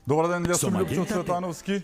Добар ден, јас сум Лјупчо Цветановски.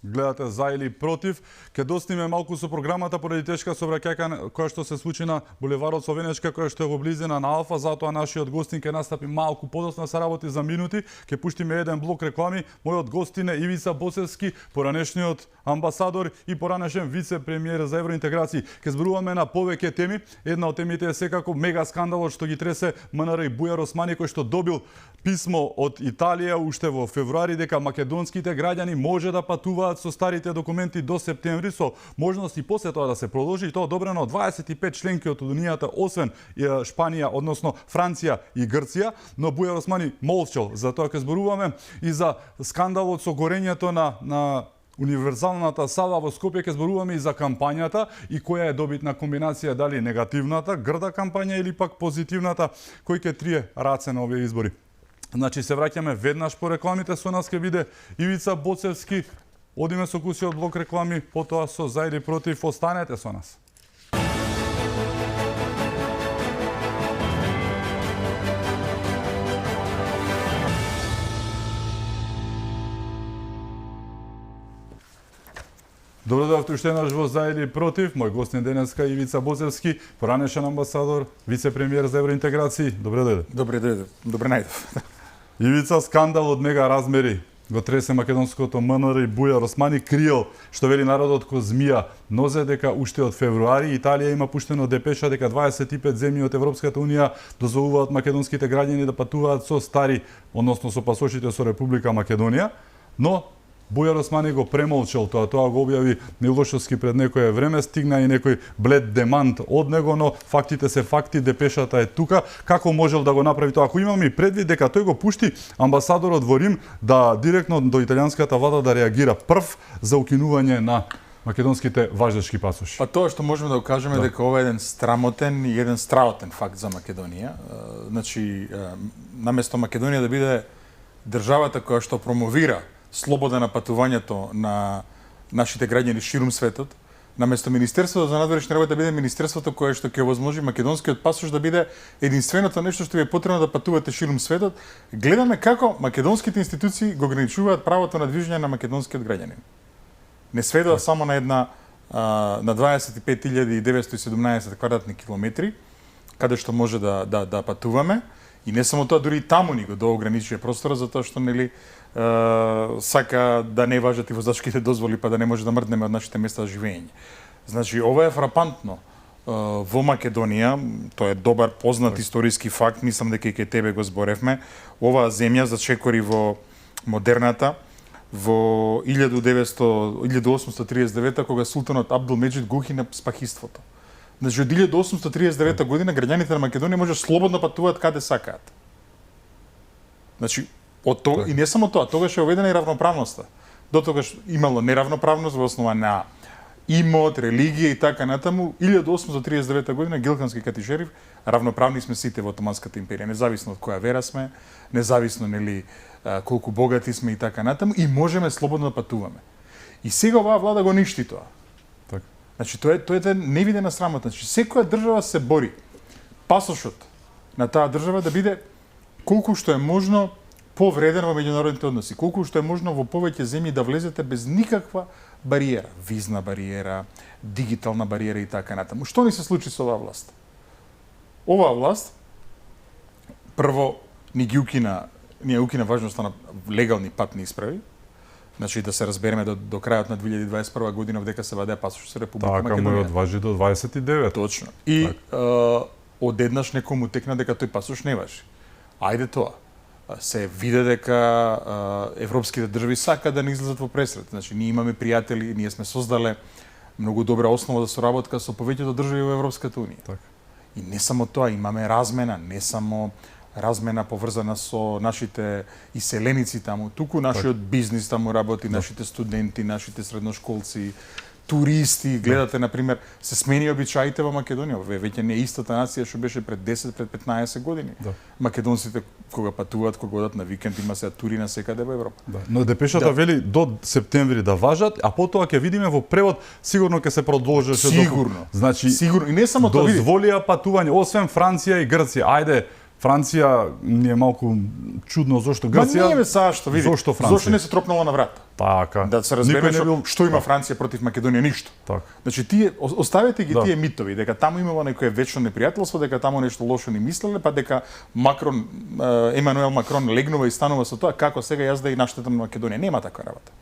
Гледате за или против. Ке достиме малку со програмата поради тешка сообраќајка која што се случи на булеварот Совенечка, која што е во близина на Алфа, затоа нашиот гостин ке настапи малку подоцна, се работи за минути. Ке пуштиме еден блок реклами. Мојот гостин е Ивица Боцевски, поранешниот амбасадор и поранешен вице-премиер за евроинтеграција. Ке зборуваме на повеќе теми. Една од темите е секако мега скандалот што ги тресе МНР и Бујар Османи, кој што добил писмо од Италија уште во февруари дека македонските граѓани може да патуваат со старите документи до септември, со можност и после тоа да се продолжи, и тоа одобрено од 25 членки од Унијата, освен Шпанија, односно Франција и Грција, но Бујар Османи молчал. Затоа ќе зборуваме и за скандалот со горењето на универзалната сала во Скопје, ќе зборуваме и за кампањата и која е добитна комбинација, дали негативната, грда кампања или пак позитивната, кој ќе трие раце на овие избори. Значи се враќаме веднаш по рекламите, со нас ќе биде Ивица Боцевски. Одиме со кусиот блок реклами, потоа со за или против. Останете со нас. Добро дојавте уште еднаш во за или против. Мој гостин денеска е Ивица Боцевски, поранешен амбасадор, вице-премиер за евроинтеграција. Добре дојде. Добре дојде. Добре најдов. Ивица, скандал од мега размери го тресе македонското МНР и Бујар Османи, криел, што вели народот ко змија нозе, дека уште од февруари Италија има пуштено депеша дека 25 земји од Европската Унија дозволуваат македонските граѓани да патуваат со стари, односно со пасошите со Република Македонија, но Бујар Османи го премолчал тоа го објави Милошовски пред некое време, стигна и некој блед демант од него, но фактите се факти, депешата е тука. Како можел да го направи тоа? Ако имаме и предвид дека тој го пушти амбасадорот во Рим да директно до италијанската влада да реагира прв за укинување на македонските важечки пасоши. Па тоа што можеме да го кажеме дека ова е еден срамотен и еден страотен факт за Македонија. Значи, наместо Македонија да биде државата која што промовира слобода на патувањето на нашите граѓани ширум светот, наместо Министерството за надворешни работи да биде министерството кое што ќе овозможи македонскиот пасош да биде единственото нешто што ви е потребно да патувате ширум светот, гледаме како македонските институции го ограничуваат правото на движење на македонскиот граѓанин. Не сведува само на една на 25.917 квадратни километри, каде што може да патуваме, и не само тоа, дури и таму ни го доограничува простора, затоа што нели сака да не важат и возачките дозволи, па да не може да мрднеме од нашите места за живење. Значи, ова е фрапантно во Македонија, тоа е добар познат историски факт, мислам дека и кај тебе го зборевме. Оваа земја зачекори во модерната, во 1839 кога султанот Абдулмеџид го укина спахиството. Значи, од 1839 година граѓаните на Македонија може слободно патуваат каде сакаат. Значи, од тоа, и не само тоа, тогаш е уведена и равноправноста. До тогаш имало неравноправност во основа на имот, религија и така натаму. 1839 година Гилхански катишериф, равноправни сме сите во Отоманската империја, независно од која вера сме, независно нели колку богати сме и така натаму, и можеме слободно да патуваме. И сега оваа влада го ништи тоа. Значи, тоа е невидена срамота. Значи, секоја држава се бори пасошот на таа држава да биде колку што е можно повреден во меѓународните односи, колку што е можно во повеќе земји да влезете без никаква бариера, визна бариера, дигитална бариера и така натаму. Што ни се случи со оваа власт? Оваа власт прво ни укина важноста на легални патни исправи. Значи, да се разбереме до крајот на 2021 година дека се ваде пасош со Република Македонија. Така, мојот важи до 29. Точно. И одеднаш некому текна дека тој пасош не важи. Ајде тоа. Се виде дека европските држави сака да не излезат во пресред. Значи, ние имаме пријатели, ние сме создале многу добра основа за соработка со повеќето држави во Европската Унија. Так. И не само тоа, имаме размена, не само размена поврзана со нашите иселеници таму, туку нашиот бизнис таму работи, нашите студенти, нашите средношколци, туристи, гледате, например, се смени обичаите во Македонија. Веќе не е истата нација што беше пред 10, пред 15 години. Да. Македонците кога патуваат, кога одат на викенд, има се тури на секаде во Европа. Да. Но депешата вели до септември да важат, а потоа ќе видиме во превод сигурно ќе се продолжеше. Сигурно. Значи, сигурно. И не само тоа, дозволија патување, освен Франција и Грција. Ајде, Франција ни е малку чудно зошто Грција. Ма не бе зашто, види. Зошто Франција? Зошто не се тропнала на врата? Така. Да се разбереме Никој не бил... што има Франција против Македонија, ништо. Така. Значи тие оставете ги Да. тие митови дека таму имало некое вечно непријателство, дека таму нешто лошо ни мислеле, па дека Макрон Емануел Макрон легнува и станува со тоа како сега јас да и наштетам на Македонија. Нема таква работа.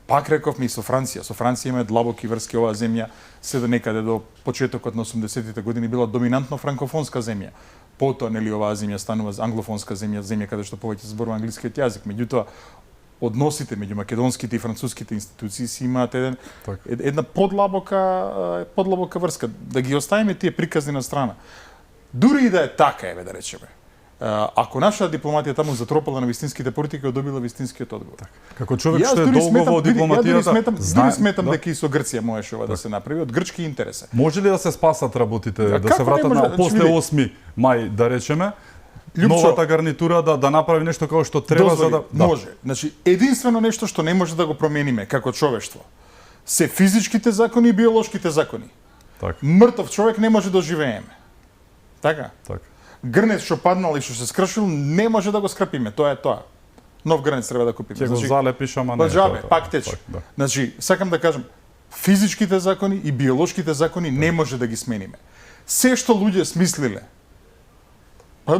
Пак реков ми со Франција. Со Франција има длабоки врски, оваа земја се до некаде до почетокот на 80-тите години била доминантно франкофонска земја. Потоа нели оваа земја станува англофонска земја, земја каде што повеќе се зборува англискиот јазик. Меѓутоа односите меѓу македонските и француските институции си имаат една подлабока врска. Да ги оставиме тие приказни на страна. Дури и да е така, еве да речеме. Ако нашата дипломатија таму затропала на вистинските политики, добила вистинскиот одговор. Како човек што е долго во дипломатијата, дури сметам дека и со Грција можеше ова да се направи од грчки интерес. Може ли да се спасат работите, да како се вратат не може? на после 8 мај, да речеме, Лјупчо, новата гарнитура да направи нешто како што треба за да може. Значи единствено нешто што не може да го промениме како човештво се физичките закони и биолошките закони. Така. Мртов човек не може да живееме. Така? Така. Грнец што паднал и што се скршил не може да го скрпиме, тоа е тоа. Нов грнец треба да купиме. Ќе го залепиш, ама не. Джабе, пак тече. Да. Значи, сакам да кажам, физичките закони и биолошките закони не може да ги смениме. Се што луѓе смислиле, па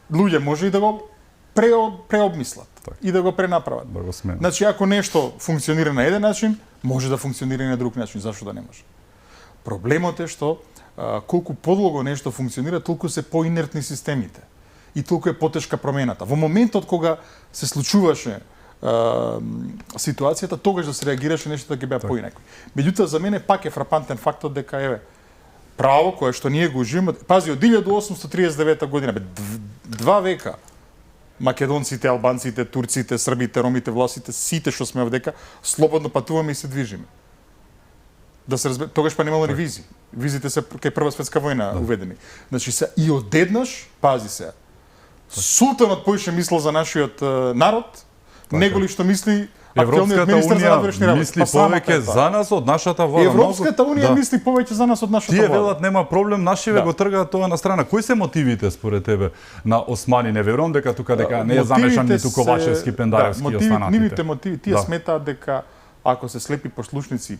луѓе може и да го преобмислат и да го пренаправат. Да го сменат. Значи, ако нешто функционира на еден начин, може да функционира и на друг начин. Зашто да не може? Проблемот е што колку подолго нешто функционира, толку се поинертни системите и толку е потешка промената. Во моментот кога се случуваше ситуацијата, тогаш да се реагираше нешто да ќе беа поинакви. Меѓутоа, за мене пак е фрапантен фактот дека еве право кое што ние го уживаме, пази од 1839 година, бе 2 века македонците, албанците, турците, србите, ромите, власите, сите што сме овдека, слободно патуваме и се движиме. Да се разбере, тогаш па немало ни визи. Визите се кај Прва светска војна уведени. Значи се и одеднаш, пази се. Султанот поише мислел за нашиот народ, него ли што мисли актуелниот министер за надворешни работи. Мисли повеќе за нас од нашата влада. Европската унија мисли повеќе за нас од нашата влада. Тие влада. велат нема проблем, нашиве го тргаат тоа на страна. Кои се мотивите според тебе на Османи? Не верувам дека тука не е замешан ниту Ковачевски, Пендаревски и останатите. Нивните мотиви, тие сметаат дека ако се слепи послушници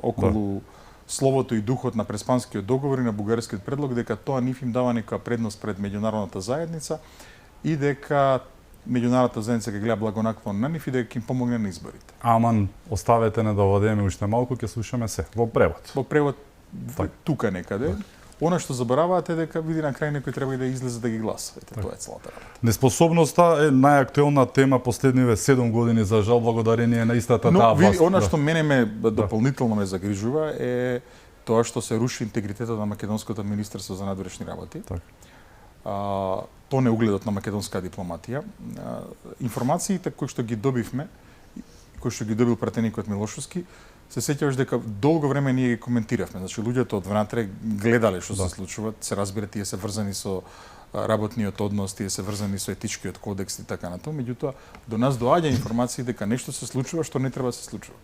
околу словото и духот на Преспанскиот договор и на бугарскиот предлог, дека тоа нив им дава нека предност пред меѓународната заедница и дека меѓународната заедница ќе гледа благонаклон на нив и дека им помогне на изборите. Аман, оставете не да водеме уште малку, ќе слушаме се во превод. Во превод тука некаде. Она што забораваат е дека види на крај некој треба и да излезе да ги гласа. Ете, тоа е целата работа. Неспособноста е најактуелна тема последниве 7 години, за жал, благодарение на истата таа власт. Но види, она што мене дополнително ме загрижува е тоа што се руши интегритетот на македонското министерство за надворешни работи. Тоа не угледот на македонска дипломатија. Информациите кои што ги добивме, кои што ги добил пратеникот Милошовски, се сеќаваш дека долго време ние ги коментиравме. Значи луѓето од внатре гледале што се случува, се разбира тие се врзани со работниот однос, тие се врзани со етичкиот кодекс и така натаму, меѓутоа до нас доаѓа информации дека нешто се случува што не треба да се случува.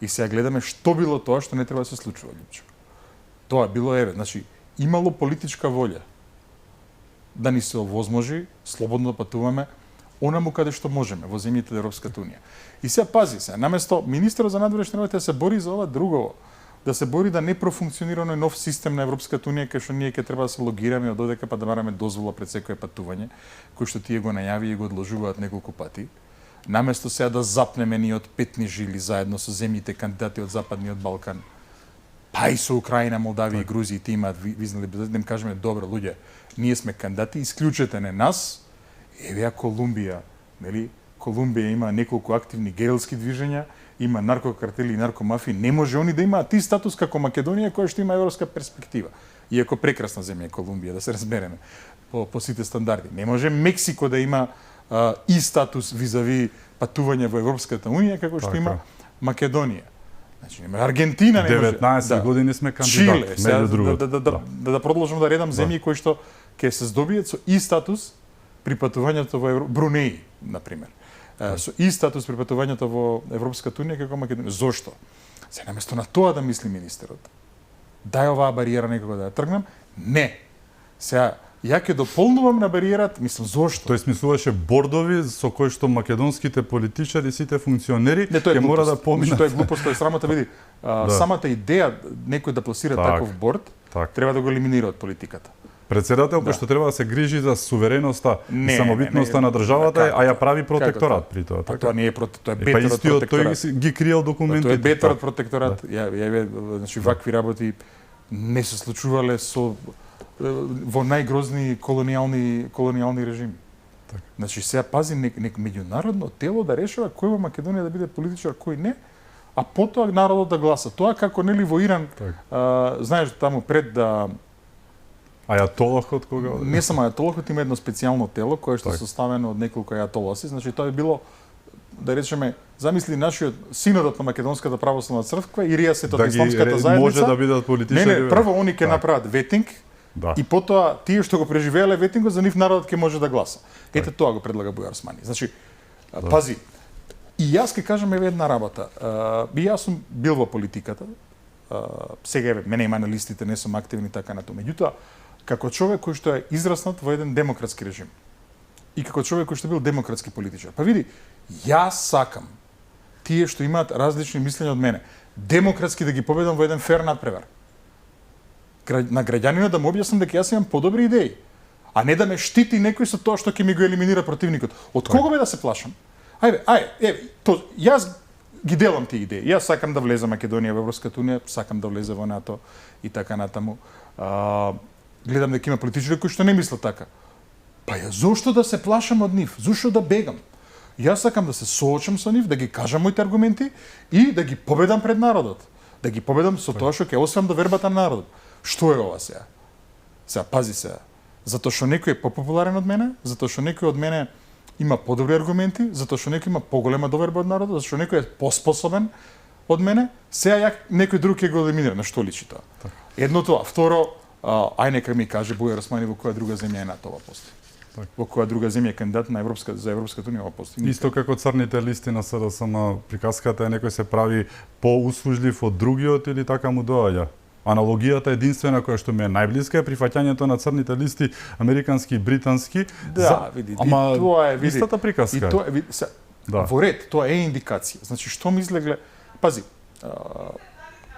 И сега гледаме што било тоа што не треба да се случува, Лјупчо. Тоа било значи имало политичка волја да ни се овозможи слободно да патуваме онаму каде што можеме во земјите на Европската унија. И сега пази се, наместо министерот за надворешни работи да се бори за ова друго, да се бори да не профункционира оној нов систем на Европската унија кај што ние ќе треба да се логираме од додека па да бараме дозвола пред секое патување, кој што тие го најави и го одложуваат неколку пати. Наместо сега да запнеме ние од петни жили заедно со земјите кандидати од Западниот Балкан, па и со Украина, Молдавија и Грузија, тие имаат визнали да им кажеме добро луѓе, ние сме кандидати, исклучете не нас. Еве Колумбија, нели? Колумбија има неколку активни герилски движења, има наркокартели и наркомафии, не може они да имаат ти статус како Македонија која што има европска перспектива. Иако прекрасна земја е Колумбија, да се разбереме по сите стандарди. Не може Мексико да има и статус визави патување во Европската унија како што има Македонија. Значи, Аргентина не може. 19 години сме кандидат, меѓу другото. Да продолжам да редам земји кои што ќе се здобијат со и статус при патувањето во Брунеи, например. Со и статус при патувањето во Европската унија како Македонија. Зошто? Се наместо на тоа да мисли министерот. Дај оваа бариера некако да ја тргнам? Не. Сега, ја ќе дополнувам на бариерат, мислам, зошто? Тој смислуваше бордови со кои што македонските политичари, сите функционери Не, тоа е ќе мора да глупост. поминат. Тоа е глупост, тоа е срамота, види. Самата идеја некој да пласира Так. таков борд, Так. треба да го елиминира од политиката. Председател кој што треба да се грижи за сувереноста и Не, самобитноста не, на државата, како а ја прави Како протекторат тоа? при тоа, Па така? тоа не е тоа е Па бетер од истиот тој протекторат. ги криел документите. Тоа е бетер од така. протекторат. Значи вакви работи не се случувале со во најгрозни колониални режими. Така. Значи сега пази нек меѓународно тело да решава кој во Македонија да биде политичар, кој не, а потоа народот да гласа. Тоа како нели во Иран, Така. знаеш таму пред да Ајатолохот кога оде? не само ајатолохот има едно специјално тело кое што е Така. составено од неколку ајатолоси, значи тоа е било да речеме, замисли нашиот синодот на Македонската православна црква и Ирија Светата исламската заедница. може да бидат Не, политичари. не, прво они ќе Да. направат ветинг Да. и потоа тие што го преживееле ветингот за нив народот ќе може да гласа. Ете тоа го предлага Бујар Османи. Значи, пази, и јас ќе кажам еве една работа. И јас сум бил во политиката. Сега еве мене има на листите, не сум активен и така натаму. Меѓутоа, како човек кој што е израснат во еден демократски режим и како човек кој што бил демократски политичар. Па види, јас сакам тие што имаат различни мислења од мене, демократски да ги победам во еден фер надпревар. На граѓанинот да му објаснам дека јас имам подобри идеи, а не да ме штити некој со тоа што ќе ми го елиминира противникот. Од кого бе да се плашам? Еве, јас ги делам тие идеи. Јас сакам да влезе Македонија во Европската унија, сакам да влезе во НАТО и така натаму. Гледам дека има политичари кои што не мислат така. Па ја зошто да се плашам од нив? Зошто да бегам? Јас сакам да се соочам со нив, да ги кажам моите аргументи и да ги победам пред народот. Да ги победам со тоа што ќе освам до вербата на народот. Што е ова сега? Сега, пази сега. Затоа што некој е попопуларен од мене, затоа што некој од мене има подобри аргументи, затоа што некој има поголема доверба од народот, затоа што некој е поспособен од мене, сега некој друг ќе го елиминира. На што личи тоа? Едно тоа. Второ, ај нека ми каже Бујар Османи во која друга земја е на тоа постои. Во која друга земја е кандидат на за Европската унија постои. Исто како црните листи на СДСМ, приказката е некој се прави поуслужлив од другиот или така му доаѓа. Аналогијата единствена која што ми е најблиска е прифаќањето на црните листи американски и британски. Да, види, и тоа е, види. Истата приказка. И тоа е, види, во ред, тоа е индикација. Значи, што ми излегле... Пази,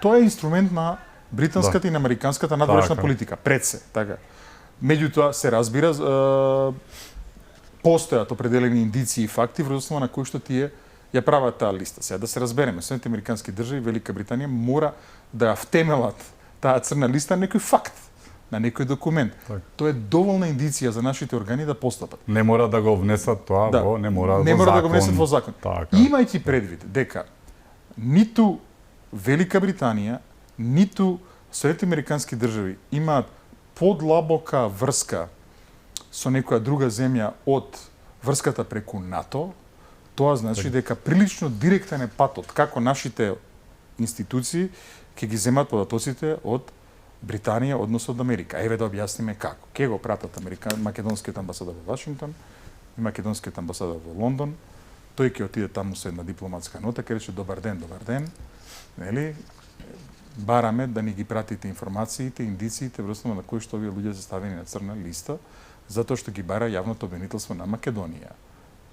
тоа е инструмент на британската и на американската надворешна политика, пред се, така. Меѓутоа, се разбира, постојат определени индици и факти врз основа на кои што тие ја прават таа листа. Сега да се разбереме, Соединените американски држави, Велика Британија мора да ја втемелат таа црна листа на некој факт, на некој документ. Так. Тоа е доволна индиција за нашите органи да постапат. Не мора да го внесат тоа, не мора да го внесат во закон. Така. Имајќи предвид дека ниту Велика Британија, ниту Соединените американски држави имаат подлабока врска со некоја друга земја од врската преку НАТО, тоа значи дека прилично директен е патот како нашите институции ќе ги земат податоците од Британија, односно од Америка. Еве да објасниме како. Ке го пратат македонскиот амбасадор во Вашингтон и македонскиот амбасадор во Лондон. Тој ќе отиде таму со една дипломатска нота, ќе рече добар ден, нели? Бараме да ни ги пратите информациите, индициите врз основа на кои што овие луѓе се ставени на црна листа, затоа што ги бара јавното обвинителство на Македонија.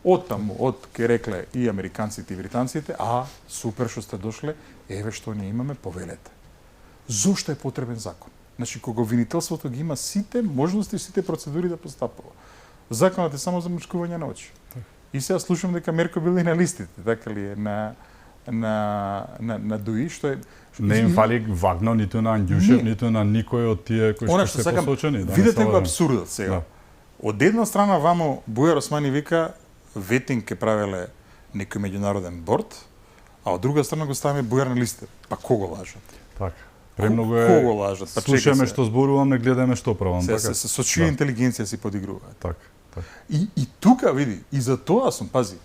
Од таму, ке рекле и американците и британците, супер што сте дошле, еве што ние имаме, повелете. Зошто е потребен закон? Значи, кога обвинителството ги има сите можности, сите процедури да постапува. Законот е само за мучкување на очи. И сега слушам дека Мерко бил и на листите, така ли е, на ДУИ, што е... Не им фали вагно ниту на Андјушев, ниту на никој од тие кои што се посочени. Видете го абсурдот сега. Од една страна вамо Бујар Османи вика ветинг ке правеле некој меѓународен борд, а од друга страна го ставаме Бујар на листите. Па кого лажат? Така. Премногу е. Кого лажат? Па слушаме што зборувам, не гледаме што правам, така. Со чија интелигенција си подигруваат. Така. И тука види, и за тоа сум, пази.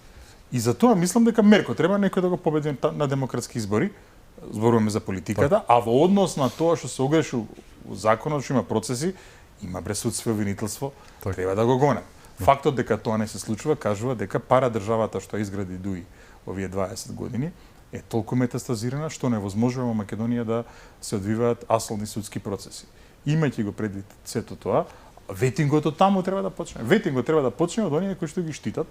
И за тоа мислам дека Мерко треба некој да го победи на демократски избори. Зборуваме за политиката, а во однос на тоа што се огреши во законот, што има процеси, има пресудство и обвинителство, треба да го гонат. Фактот дека тоа не се случува кажува дека пара државата што изгради ДУИ овие 20 години е толку метастазирана што невозможува во Македонија да се одвиваат асолни судски процеси. Имајќи го предвид сето тоа, Ветингото таму треба да почне. Ветингот треба да почне од оние кои што ги штитат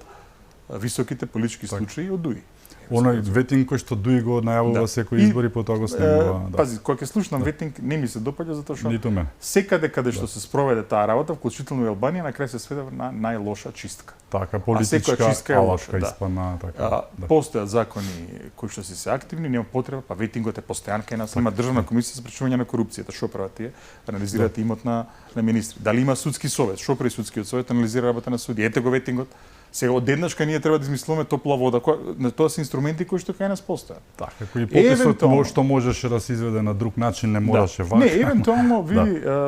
високите политички случаи од ДУИ. Оној ветинг кој што Дуи го најавува секои избори, потоа го снимува. Пази, кога ќе слушнам ветинг, не ми се допаѓа затоа што Ниту мене. секаде каде што се спроведе таа работа, вклучително и Албанија, на крај се сведе на најлоша чистка. Така, секоја политичка чистка е алачка лоша, да. испадна, така. Постојат закони кои што се активни, нема потреба, па ветингот е постојан кај нас, има државна комисија за спречување на корупцијата, што прават тие? Анализираат имот на министри. Дали има судски совет? Што прави судскиот совет? Анализира работа на суди. Ете го ветингот. Сега одеднаш кај ние треба да измислуваме топла вода, на тоа се инструменти кои што кај нас постојат. Така, кој пописот што можеше да се изведе на друг начин, не мораше вака. Не, евентуално ви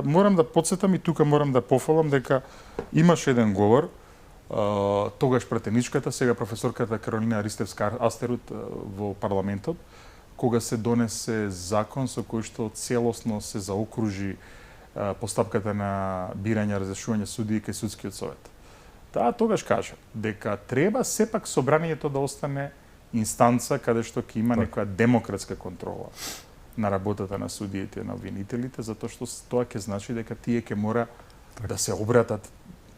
морам да потсетам и тука морам да пофалам дека имаше еден говор, тогаш пратеничката, сега професорката Каролина Ристевска-Астерут во парламентот, кога се донесе закон со кој што целосно се заокружи постапката на бирање, разрешување судии кај судскиот совет. Таа тогаш кажа дека треба сепак собранието да остане инстанца каде што ќе има некоја демократска контрола на работата на судиите и на обвинителите, затоа што тоа ќе значи дека тие ќе мора да се обратат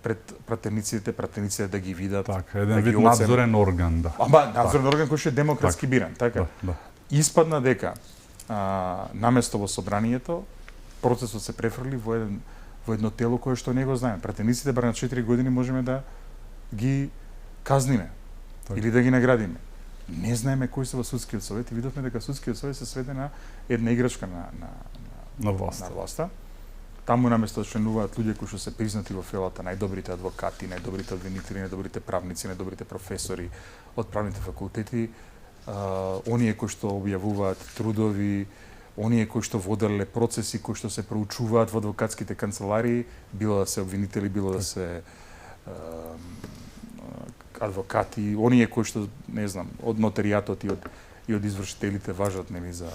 пред пратениците да ги видат. Така, еден вид надзорен орган, да. Ама надзорен орган кој што е демократски биран, така. Испадна дека наместо во собранието процесот се префрли во едно тело кое што не го знаеме. Пратениците бар на 4 години можеме да ги казниме или да ги наградиме. Не знаеме кои се во судскиот совет и видовме дека судскиот совет се сведе на една играчка на власта. Таму наместо да членуваат луѓе кои што се признати во фелата, најдобрите адвокати, најдобрите обвинители, најдобрите правници, најдобрите професори од правните факултети, оние кои што објавуваат трудови, оние кои што воделе процеси кои што се проучуваат во адвокатските канцеларии, било да се обвинители, било да се адвокати, оние кои што, не знам, од нотаријатот и од извршителите важат нели за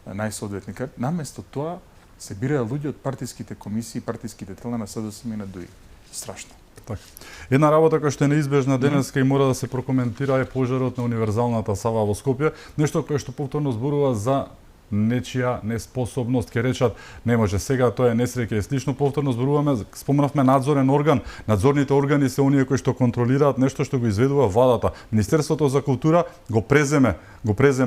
најсоодветника. Наместо тоа се бираа луѓе од партиските комисии, партиските тела на СДСМ и на ДУИ. Страшно. Така. Една работа која што е неизбежна денеска и мора да се прокоментира е пожарот на универзалната сава во Скопје, нешто кое што повторно зборува за нечија неспособност, ке речат, не може сега, тоа е несреќа и слично, повторно зборуваме, спомнавме надзорен орган, надзорните органи се оние кои што контролираат нешто што го изведува владата. Министерството за култура го преземе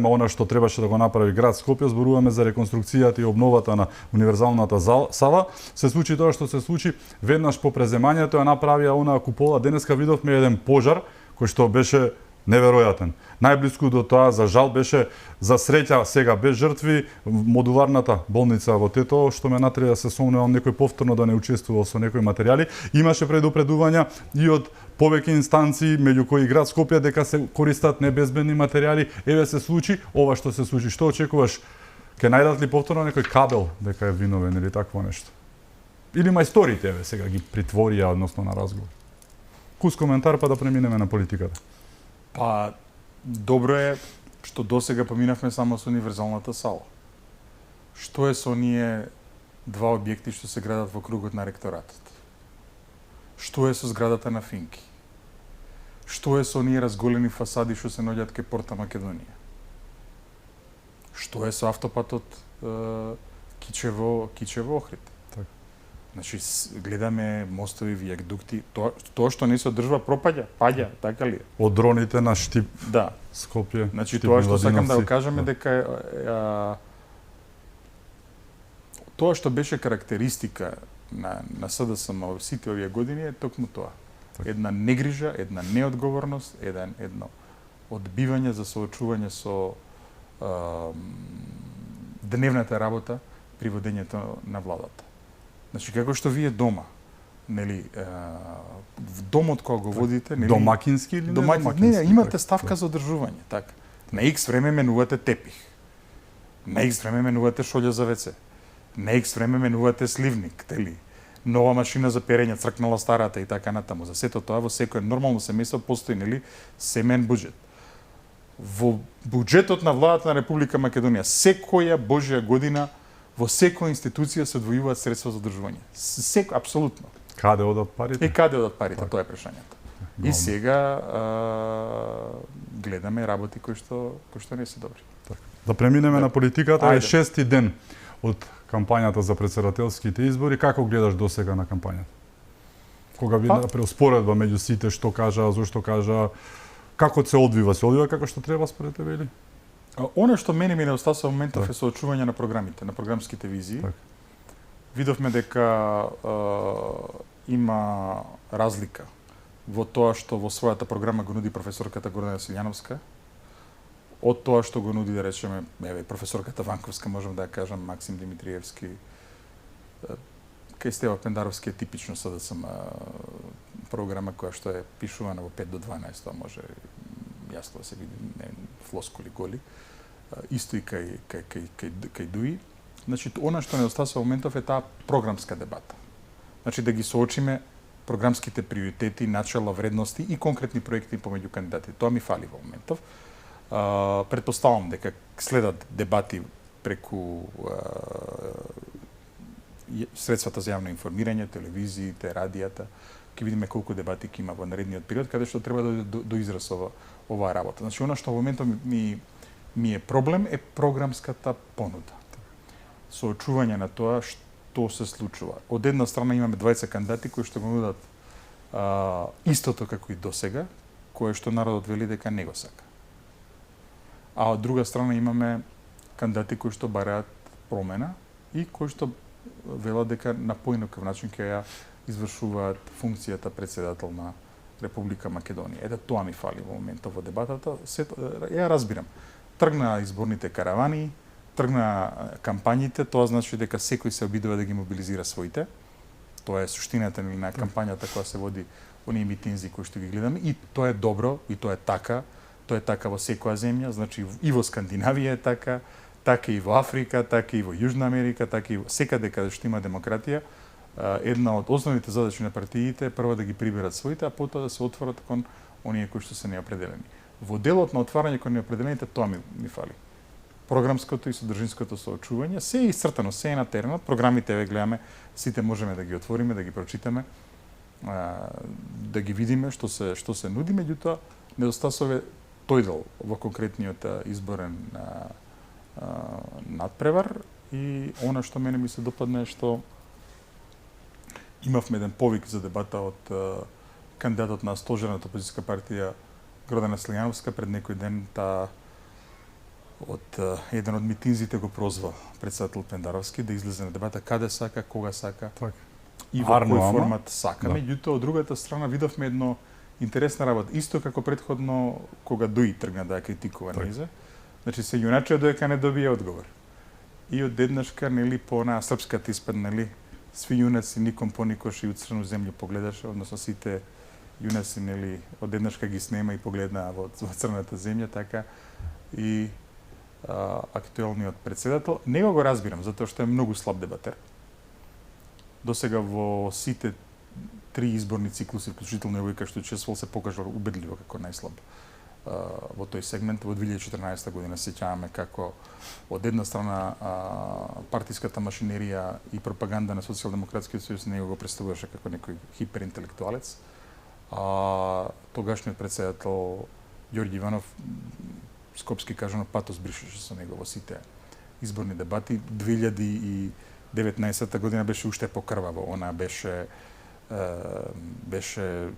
она што требаше да го направи град Скопје, зборуваме за реконструкцијата и обновата на универзалната сава, се случи тоа што се случи, веднаш по преземањето ја направија онаа купола, денеска видовме еден пожар кој што беше неверојатен. Најблиску до тоа, за жал, беше за среќа сега без жртви модуларната болница во Тетово, што ме натери да се сомневам некој повторно да не учествувал со некои материјали. Имаше предупредувања и од повеќе инстанции, меѓу кои град Скопје, дека се користат небезбедни материјали. Еве се случи ова што се случи. Што очекуваш? Ке најдат ли повторно некој кабел дека е виновен или такво нешто? Или мајсторите еве сега ги притворија односно на разговор? Кус коментар па да преминеме на политиката. Па, добро е што досега поминавме само со универзалната сала. Што е со оние два објекти што се градат во кругот на ректоратот? Што е со зградата на Финки? Што е со оние разголени фасади што се наоѓаат кај Порта Македонија? Што е со автопатот Кичево-Охрид? Значи, гледаме мостови, вијадукти, тоа што не се одржува паѓа, така ли? Од дроните на Штип, да. Скопје, значи, Штип, тоа што Младиновци. сакам да го кажеме дека тоа што беше карактеристика на СДСМ во сите овие години е токму тоа. Една негрижа, една неодговорност, едно одбивање за соочување со дневната работа при водењето на владата. Значи, како што вие дома, нели, в домот кога го водите, нели, домакински или не домакински? Не, имате ставка за одржување, така. На X време менувате тепих. На X време менувате шолја за WC. На X време менувате сливник, тели. Нова машина за перење, цркнала старата и така натаму. За сето тоа во секој нормално семејство постои, нели, семеен буџет. Во буџетот на владата на Република Македонија секоја Божја година во секоја институција се одвојуваат средства за одржување. Апсолутно. Каде одат парите? Каде одат парите, тоа е прашањето. И сега гледаме работи кои што не се добри. Да преминеме на политиката, е 6-ти ден од кампањата за претседателските избори. Како гледаш досега на кампањата? Кога ви направи споредба меѓу сите што кажа, зошто кажа, како се одвива како што треба според тебе или? Оно што мене ми недостасува во моментов е соочување на програмите, на програмските визии. Так. Видовме дека има разлика во тоа што во својата програма го нуди професорката Гордана Силјановска, од тоа што го нуди, да речеме, професорката Ванковска, можам да ја кажам, Максим Димитриевски, кај Стева Пендаровски е типично СДСМ програма која што е пишувана во 5 до 12, тоа може јасно да се види, не флоскули голи. Исто и кај Дуи. Значи, она што недостасува во моментов е таа програмска дебата. Значи, да ги соочиме програмските приоритети, начала, вредности и конкретни проекти помеѓу кандидати. Тоа ми фали во моментов. Предпоставам дека следат дебати преку средствата за јавно информирање, телевизиите, радијата. Ќе видиме колку дебати ќе има во наредниот период, каде што треба до израз оваа работа. Значи, она што во моментот ми е проблем е програмската понуда. Соочување на тоа што се случува. Од една страна имаме 20 кандидати кои што го нудат истото како и досега, кое што народот вели дека не го сака. А од друга страна имаме кандидати кои што бараат промена и кои што велат дека на поинаков начин ќе ја извршуваат функцијата председател на Република Македонија. Ете, тоа ми фали во моментот во дебатата. Ја разбирам. Тргна изборните каравани, тргна кампањите, тоа значи дека секој се обидува да ги мобилизира своите. Тоа е суштината на кампањата која се води оние митинзи кои што ги гледаме и тоа е добро и тоа е така. Тоа е така во секоја земја, значи и во Скандинавија е така, така и во Африка, така и во Јужна Америка, така и секаде каде што има демократија. Една од основните задачи на партиите е прво да ги приберат своите, а потоа да се отворат кон оние кои што се неопределени. Во делот на отварање кон неопределените тоа ми фали. Програмското и содржинското соочување се е исцртано, се е на теренот, програмите ве гледаме, сите можеме да ги отвориме, да ги прочитаме, да ги видиме што се нуди, меѓутоа недостасува тој дел во конкретниот изборен надпревар и она што мене ми се допадна е што имавме еден повик за дебата од кандидатот на стожерната опозицијска партија Гордана Силјановска пред некој ден од еден од митинзите го прозва председател Пендаровски да излезе на дебата каде сака, кога сака и во кој формат сака. Меѓутоа, од другата страна видовме едно интересна работа. Исто како предходно кога Дуи тргна да ја критикува Незе. Значи се јуначи доека не добија одговор. И одеднашка, нели, по онаа српската испад, нели, сви јунаци ником поникош и од црну земју погледаше, односно сите јунаци, нели, одеднашка ги снема и погледнаа во црната земја, така и актуелниот председател. Него го разбирам, затоа што е многу слаб дебатер. Досега во сите 3 изборни циклуси, вклучително и овој кај што учествувал, се покажал убедливо како најслаб во тој сегмент. Во 2014 година сеќаваме како од една страна партиската машинерија и пропаганда на Социјалдемократскиот сојуз него го представуваше како некој хиперинтелектуалец. Тогашниот председател Ѓорѓи Иванов, скопски кажано, патос бришеше со него во сите изборни дебати. 2019 година беше уште покрваво. Она беше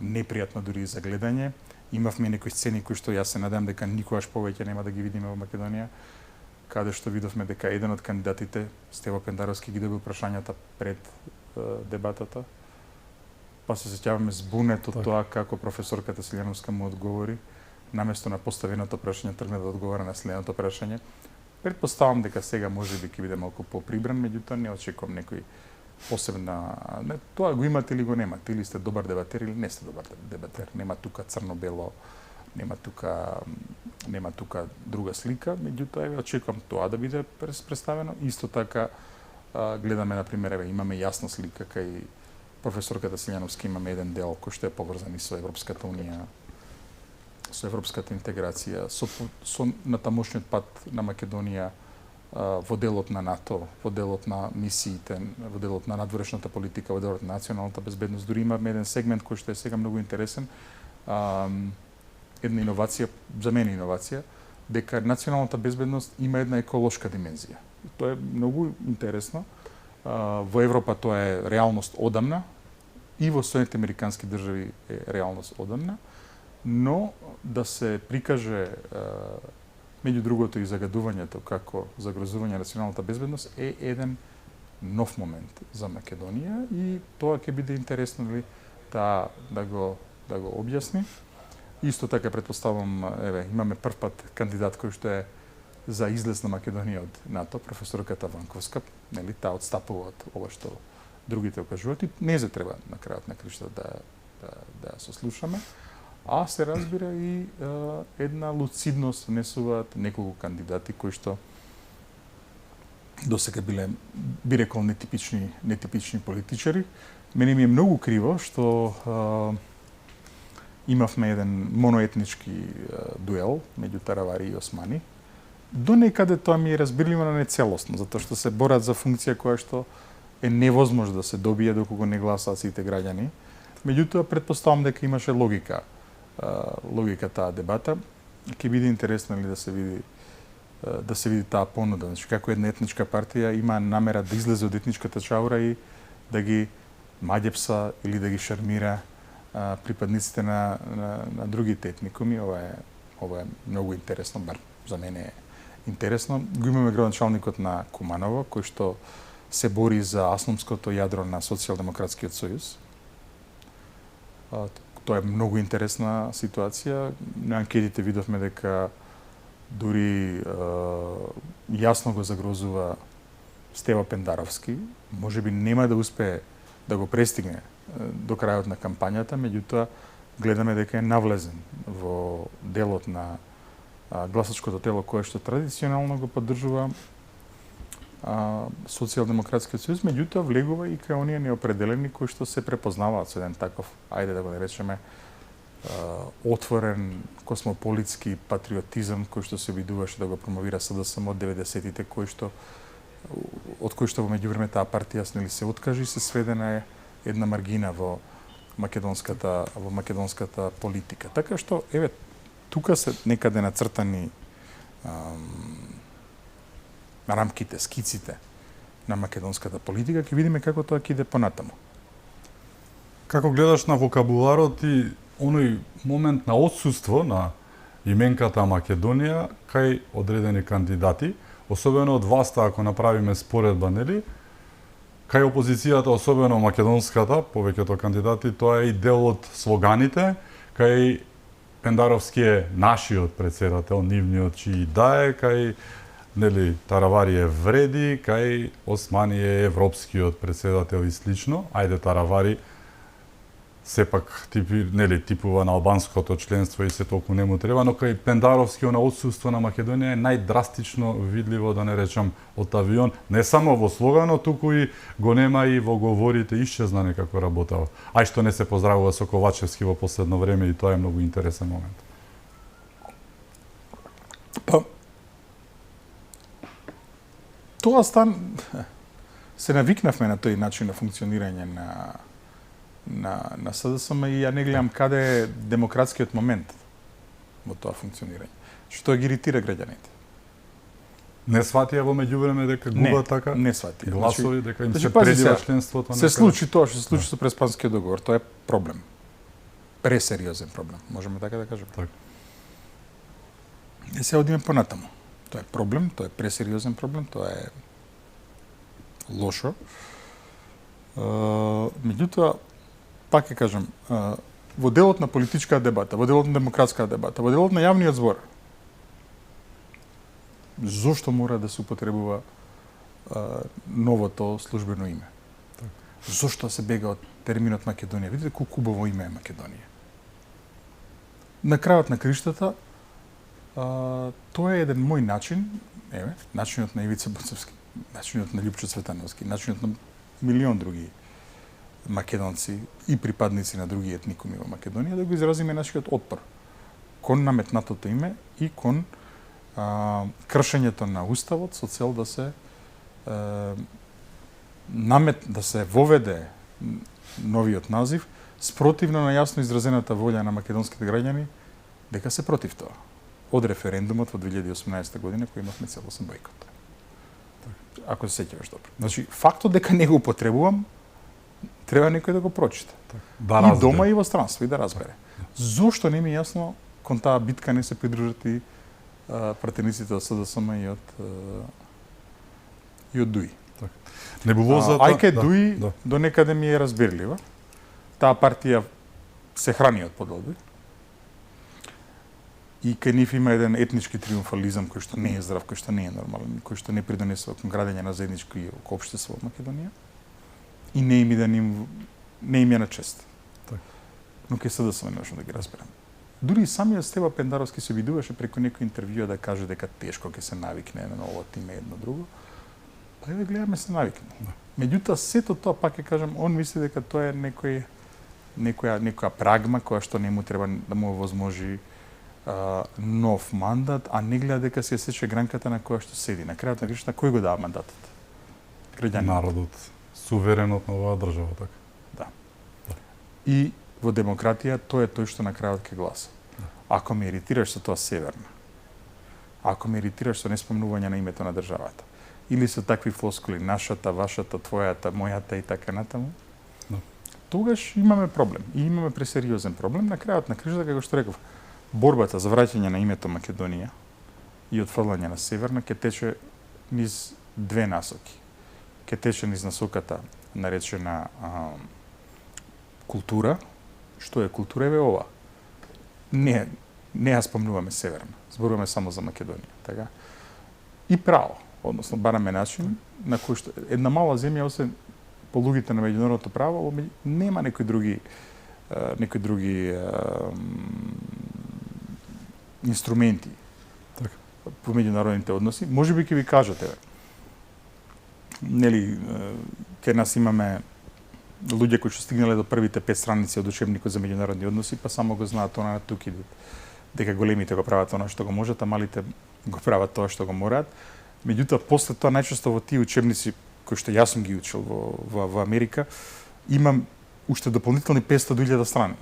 непријатно дури за гледање. Имавме некои сцени кои што јас се надам дека никогаш повеќе нема да ги видиме во Македонија, каде што видовме дека еден од кандидатите, Стево Пендаровски, ги добил прашањата пред дебатата. Па се сеќаваме збунет од тоа како професорката Силјановска му одговори, наместо на поставеното прашање тргна да одговара на следното прашање. Предпоставам дека сега можеби ќе биде малку поприбран, меѓутоа не очекувам некој посебна... Тоа го имате или го немате, или сте добар дебатер или не сте добар дебатер. Нема тука црно-бело, нема тука друга слика, меѓутоа очекувам тоа да биде представено. Исто така гледаме, например, имаме јасна слика кај професорката Силјановски, имаме еден дел кој што е поврзан и со Европската унија, со европската интеграција, со натамошниот пат на Македонија во делот на НАТО, во делот на мисиите, во делот на надворешната политика, во делот на националната безбедност. Дури имаме еден сегмент кој што е сега многу интересен, една иновација, за мене иновација, дека националната безбедност има една еколошка димензија. Тоа е многу интересно. Во Европа тоа е реалност одамна и во Соединените американски држави е реалност одамна, но да се прикаже меѓу другото и загадувањето како загрозување на националната безбедност е еден нов момент за Македонија и тоа ќе биде интересно да го објасни. Исто така претпоставам, имаме прв пат кандидат кој што е за излез на Македонија од НАТО, професорката Ванковска, таа отстапува од ова што другите окажуваат и не се треба на крајот на краиштата да сослушаме, а се разбира и една луцидност внесуваат неколку кандидати кои што досега биле, би рекол, нетипични политичари. Мене ми е многу криво што имавме еден моноетнички дуел меѓу Таравари и Османи. До некаде тоа ми е разбирливо, но не целосно, затоа што се борат за функција која што е невозможно да се добие доколку не гласаат сите граѓани. Меѓутоа, претпоставам дека имаше логика таа дебата. Ќе биде интересно да се види таа понуда. Значи, како една етничка партија има намера да излезе од етничката чаура и да ги маѓепса или да ги шармира припадниците на другите етникуми. Ова е многу интересно, бар за мене е интересно. Го имаме градоначалникот на Куманово, кој што се бори за асламското јадро на Социјалдемократскиот сојуз. Тоа е многу интересна ситуација. На анкетите видовме дека дури јасно го загрозува Стева Пендаровски. Можеби нема да успее да го престигне до крајот на кампањата, меѓутоа гледаме дека е навлезен во делот на гласачкото тело кое што традиционално го поддржува Социјалдемократскиот сојуз, меѓутоа влегува и кај оние неопределени кои што се препознаваат со еден таков, ајде да го наречеме, отворен космополитски патриотизам кој што се обидуваше да го промовира СДСМ од 90-тите, од кој што во меѓувреме таа партија се откажи и се сведе на една маргина во македонската политика. Така што, тука се некаде нацртани рамките, скиците на македонската политика, ќе видиме како тоа ќе иде понатаму. Како гледаш на вокабуларот и оној момент на отсуство на именката Македонија кај одредени кандидати, особено од власта, ако направиме споредба, нели? Кај опозицијата, особено македонската, повеќето кандидати, тоа е и дел од слоганите, кај Пендаровски е нашиот председател, нивниот чии дае, кај Таравари е вреди, кај Османи е европскиот председател и слично. Ајде, Таравари сепак типува на албанското членство и се толку не му треба, но кај Пендаровски на отсуство на Македонија е најдрастично видливо, да не речам, од авион, не само во слогано, туку и го нема и во говорите, исчезна некако работава. Ај што не се поздравува со Ковачевски во последно време и тоа е многу интересен момент. Тоа се навикнавме на тој начин на функционирање на СДСМ и ја не гледам каде е демократскиот момент во тоа функционирање. Што ги иритира граѓаните. Не сватија во меѓувреме дека губат така? Не сватија. Гласови дека им се предвида членството. Се случи тоа што се случи со Преспанскиот договор. Тоа е проблем. Пресериозен проблем. Можеме така да кажеме. Така. И се одиме понатаму. Тоа е проблем, тоа е пресериозен проблем, тоа е лошо. Меѓутоа, пак ќе кажам, во делот на политичка дебата, во делот на демократска дебата, во делот на јавниот збор, зошто мора да се употребува новото службено име? Зошто се бега од терминот Македонија? Видите колку убаво име е Македонија. На крајот на криштата, тоа е еден мој начин, начинот на Ивица Боцевски, начинот на Љупчо Цветановски, начинот на милион други македонци и припадници на други етникуми во Македонија, да го изразиме нашиот отпор кон наметнатото име и кон кршењето на уставот со цел да се да се воведе новиот назив спротивно на јасно изразената волја на македонските граѓани дека се против тоа. Од референдумот во 2018 година кој имавме целосен бојкот. Ако се сеќаваш добро. Значи, фактот дека не го употребувам треба некој да го прочита. Да И разбере. дома и во странство и да разбере. Зошто не ми е јасно кон таа битка не се придружат и пратениците од СДСМ и од ДУИ. Небулозата... Ајке ДУИ да. до некаде ми е разбирлива. Таа партија се храни од подлоби. И кај нив има еден етнички триумфализам кој што не е здрав, кој што не е нормален, кој што не придонесува кон градење на заедничко и општество од Македонија. И не им е на чест. Так. Но ке СДСМ не можам да ги разберам. Дури и самиот Стева Пендаровски се обидуваше преку некој интервјуа да каже дека тешко ќе се навикне на новото име едно друго. Па еве гледаме се навикне. Меѓутоа сето тоа пак ќе кажам, он мисли дека тоа е некоја прагма која што не му треба да му возможи нов мандат, а не гледа дека се сече гранката на која што седи. На крајот на крајшта кој го дава мандатот? Граѓани. Народот, суверенот на оваа држава, така. Да. И во демократија тоа е тој што на крајот ќе гласа. Ако ме иритираш со тоа северна, ако ме иритираш со неспомнување на името на државата, или со такви флоскули, нашата, вашата, твојата, мојата и така натаму, тогаш имаме проблем. И имаме пресериозен проблем. На крајот на крижата, како што реков, борбата за враќање на името Македонија и отфрлање на Северна ќе тече низ две насоки. Ќе тече низ насоката наречена култура. Што е култура? Еве ова. Не ја спомнуваме Северна. Зборуваме само за Македонија. Така? И право. Односно, бараме начин на кој што една мала земја, освен по луѓите на меѓународното право, нема некои други инструменти така. По меѓународните односи. Може би ќе ви кажете, нели, ке нас имаме луѓе кои што стигнале до првите 5 страници од учебникот за меѓународни односи, па само го знаат она на тук идат. Дека големите го прават она што го можат, а малите го прават тоа што го мораат. Меѓутоа, после тоа, најчесто во тие учебници, кои што јас сум ги учил во Америка, имам уште дополнителни 500.000 страни.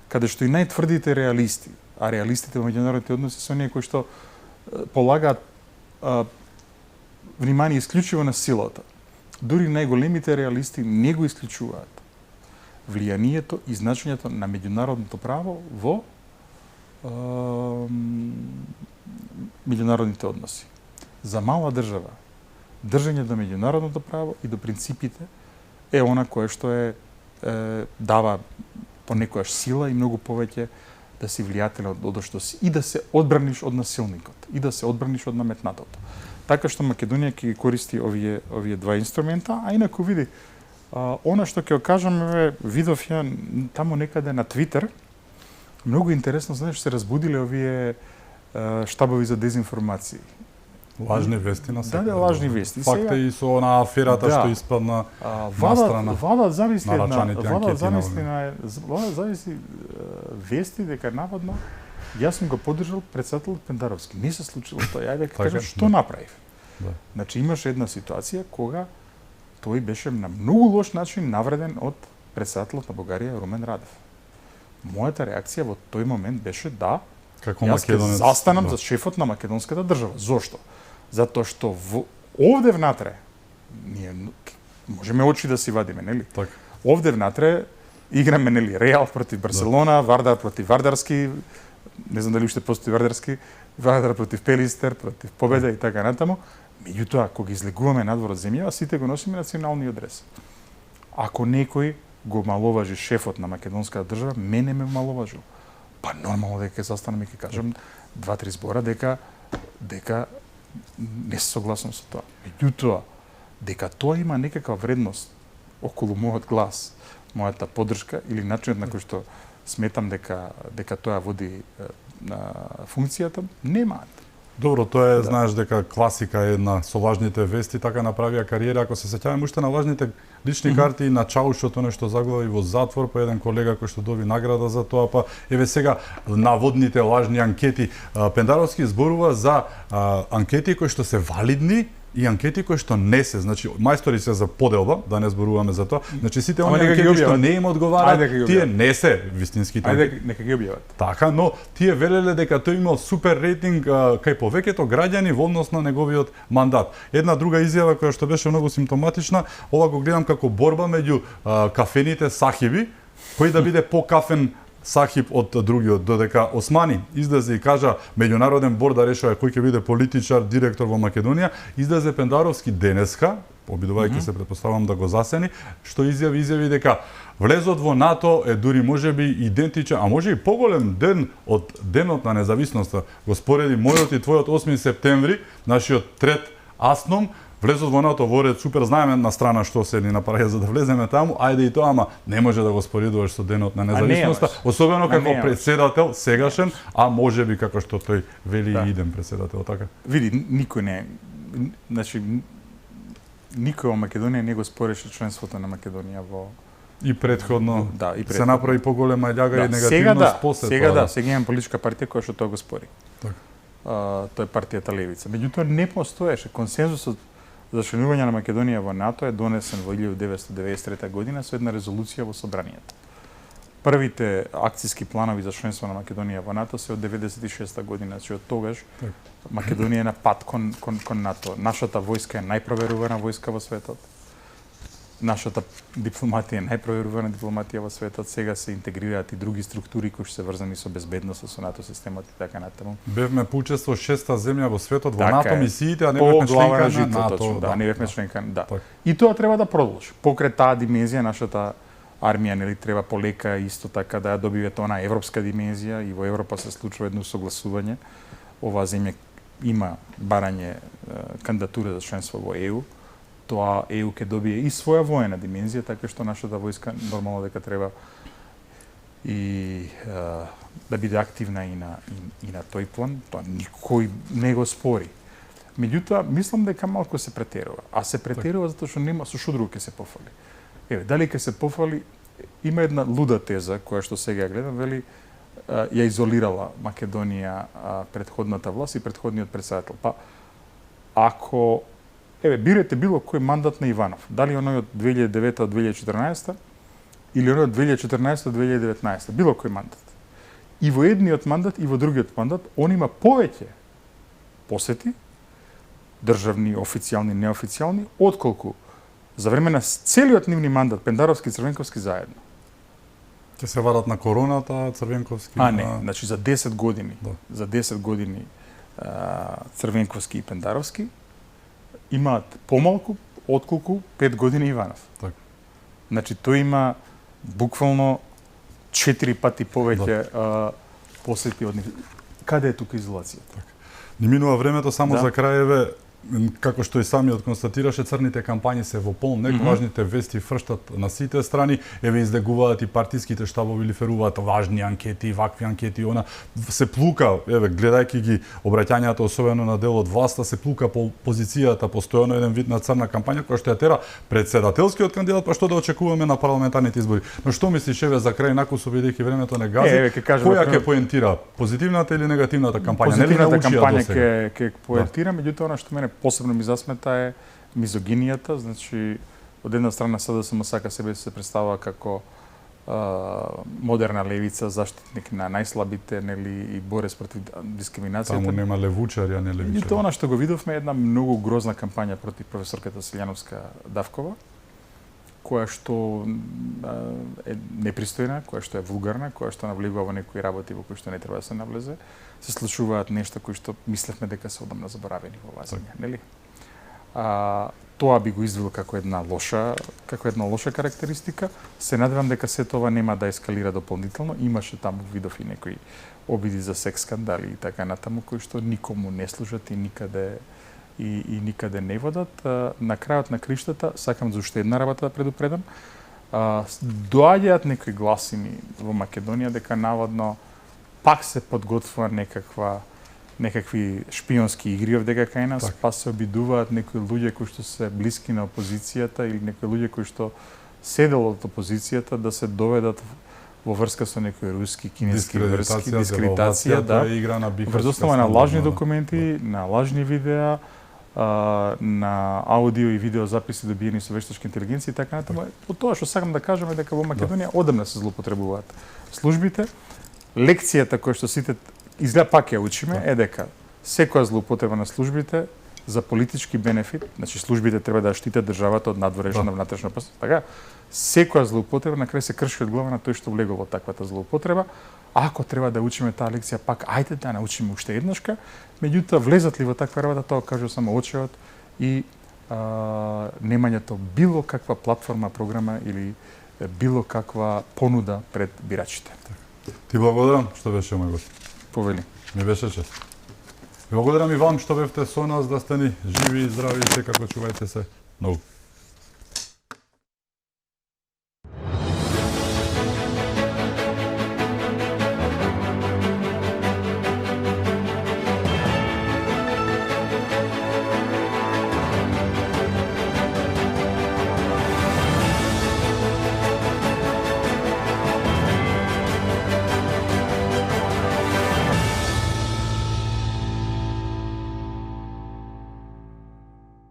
Каде што и најтврдите реалисти, а реалистите во меѓународните односи се оние кои што полагаат внимание исклучиво на силата. Дури најголемите реалисти не го исклучуваат влијанието и значењето на меѓународното право во меѓународните односи. За мала држава, држање до меѓународното право и до принципите е она кое што дава понекојаш сила и многу повеќе да си влијателен од што си и да се одбраниш од насилникот и да се одбраниш од наметнатото. Така што Македонија ќе ги користи овие два инструмента, а инаку види, она што ќе кажам, видов ја таму некаде на Твитер, многу интересно, знаеш, се разбудиле овие штабови за дезинформации. Лажни вести на секој. Да, лажни вести. Факт е и со она аферата што испадна настрана. Владат зависи вести дека наводно јас сум го поддржал председателот Пендаровски. Не се случило тоа. Ја веќе кажам што направив. Да. Значи имаше една ситуација кога тој беше на многу лош начин навреден од председателот на Бугарија Румен Радев. Мојата реакција во тој момент беше да, како јас ќе македонец застанам за шефот на македонската држава. Зошто? Затоа што овде внатре ние можеме очи да си вадиме, нели? Така. Овде внатре играме, нели, Реал против Барселона, Вардар против Вардарски, не знам дали уште постои Вардарски, Вардар против Пелистер, против Победа и така натаму. Меѓутоа, кога излегуваме надвор од земја, сите го носиме национални адрес. Ако некој го маловажи шефот на македонската држава, мене ме маловажил. Па нормално дека ќе застанам и ќе кажам 2-3 збора дека не се согласам со тоа. Меѓутоа, дека тоа има некаква вредност околу мојот глас, мојата поддршка или начинот на кој што сметам дека тоа води на функцијата, немаат. Добро, тоа е, знаеш дека класика е една со лажните вести, така направија кариера. Ако се сеќаваме уште на лажните лични карти на Чаушото, нешто заглави во затвор, па еден колега кој што доби награда за тоа, па еве сега наводните лажни анкети. Пендаровски зборува за анкети кои што се валидни и анкети кои што не се, значи мајстори се за поделба, да не зборуваме за тоа. Значи сите оние нека ги анкети што објават. не им одговараат, Ајде ги тие објават. не се вистинските анкети. Ајде нека ги објават. Така, но тие велеле дека тој имал супер рейтинг кај повеќето граѓани во однос на неговиот мандат. Една друга изјава која што беше многу симптоматична, ова го гледам како борба меѓу кафените сахиби, кој да биде покафен Сахиб од другиот, додека Османи излезе и кажа меѓународен борд да решава кој ќе биде политичар, директор во Македонија, излезе Пендаровски денеска, обидувајќи се претпоставам да го засени, што изјави дека влезот во НАТО е дури можеби идентичен, а може и поголем ден од денот на независноста. Го спореди мојот и твојот 8 септември, нашиот трет Асном, влезот во НАТО во ред, супер, знаеме на страна што се ни направи за да влеземе таму, ајде и тоа, ама не може да го споредуваш со денот на независноста, особено како председател сегашен, а можеби како што тој вели и идем председател, така. Види, никој не, значи никој во Македонија не го спореше членството на Македонија во и претходно, да, и се направи поголема љага и негативност после сега тоа. Сега имам политичка партија која што тоа го спори. Така. Тоа е партијата Левица. Меѓутоа не постоеше консензусот за членување на Македонија во НАТО е донесен во 1993 година со една резолуција во собранието. Првите акциски планови за членство на Македонија во НАТО се од 96 година, значи од тогаш Македонија е на пат кон НАТО. Нашата војска е најпроверувана војска во светот. Нашата дипломатија е најпроверувана дипломатија во светот. Сега се интегрираат и други структури кои се врзани со безбедноста, со НАТО системот и така натаму. Бевме по учество 6-та земја во светот во така НАТО мисиите, а не бевме членка на НАТО. Точно, да, не бевме членка, да. Так. И тоа треба да продолжи. Покрај таа димензија нашата армија нели треба полека исто така да ја добие тоа европска димензија и во Европа се случува едно согласување. Оваа земја има барање кандидатура за членство во ЕУ. Тоа ЕУ ќе добие и своја воена димензија, така што нашата војска нормално дека треба и да биде активна и на тој план. Тоа никој не го спори. Меѓутоа, мислам дека малку се претерува. А се претерува затоа што нема со што друго ќе се пофали. Еве, дали ќе се пофали, има една луда теза која што сега ја гледам, вели ја изолирала Македонија претходната власт и претходниот председател. Па ако еве, бирате било кој мандат на Иванов. Дали оној од 2009 од 2014 или оној од 2014 од 2019. Било кој мандат. И во едниот мандат и во другиот мандат, он има повеќе посети, државни, официјални, неофицијални, отколку за време на целиот нивни мандат Пендаровски и Црвенковски заедно. Ќе се варат на короната, Црвенковски. Не, значи за 10 години. Да. За 10 години Црвенковски и Пендаровски имаат помалку отколку 5 години Иванов. Так. Значи тој има буквално 4 пати повеќе посети од нив. Каде е тука изолацијата? Так. Ни минува времето само да. За крајеве, како што и самиот констатираше, црните кампањи се во полн нек, важните вести фрштат на сите страни, еве излегуваат и партиските штабови лиферуваат важни анкети, вакви анкети, она се плука, еве гледајќи ги обраќањата особено на дел од власта, се плука по позицијата, постојано еден вид на црна кампања која што ја тера председателскиот кандидат, па што да очекуваме на парламентарните избори. Но што мислиш еве за крај накусо бидејќи времето не гази? Која ќе поентира, позитивната или негативната кампања? Позитивната кампања ќе поентира, меѓутоа она што мене посебно ми засмета е мизогинијата, значи од една страна СДСМ сака себе се представува како модерна левица, заштитник на најслабите, нели, и борец против дискриминацијата. Таму нема левучари, а не левичари. И тоа она што го видовме е една многу грозна кампања против професорката Силјановска Давкова, која што е непристојна, која што е вулгарна, која што навлегува во некои работи во кои што не треба да се навлезе. Се случуваат нешта кои што мислевме дека се одамна заборавени во оваа земја, нели? Тоа би го извил како една лоша карактеристика. Се надевам дека се тоа нема да ескалира дополнително. Имаше таму видов и некои обиди за секс скандали и така натаму кои што никому не служат и никаде не водат. На крајот на криштата сакам за уште една работа да предупредам. Доаѓаат некои гласини во Македонија дека наводно пак се подготвува некакви шпионски игри овде кај нас, па се обидуваат некои луѓе кои што се блиски на опозицијата или некои луѓе кои што седел од опозицијата да се доведат во врска со некои руски, кинески врски, дискредитација, да, игра на врз основа на лажни документи, на лажни видеа, на аудио и видео записи добиени со вештачка интелигенција и така натаму. Од тоа што сакам да кажам е дека во Македонија одамна се злоупотребуваат службите. Лекцијата која што сите изгледа пак ја учиме е дека секоја злоупотреба на службите за политички бенефит, значи службите треба да штитат државата од надворешна внатрешна опасност, така? Секоја злоупотреба на крај се крши од глава на тој што влегол во таквата злоупотреба. Ако треба да учиме таа лекција, пак ајде да научиме уште еднашка. Меѓутоа, влезат ли во таква работа, тоа кажува само очевот и немањето било каква платформа, програма или било каква понуда пред бирачите. Ти благодарам што беше мој гост. Повели. Ми беше чест. Ви благодарам и вам што бевте со нас, да сте ни живи и здрави и секако чувајте се многу.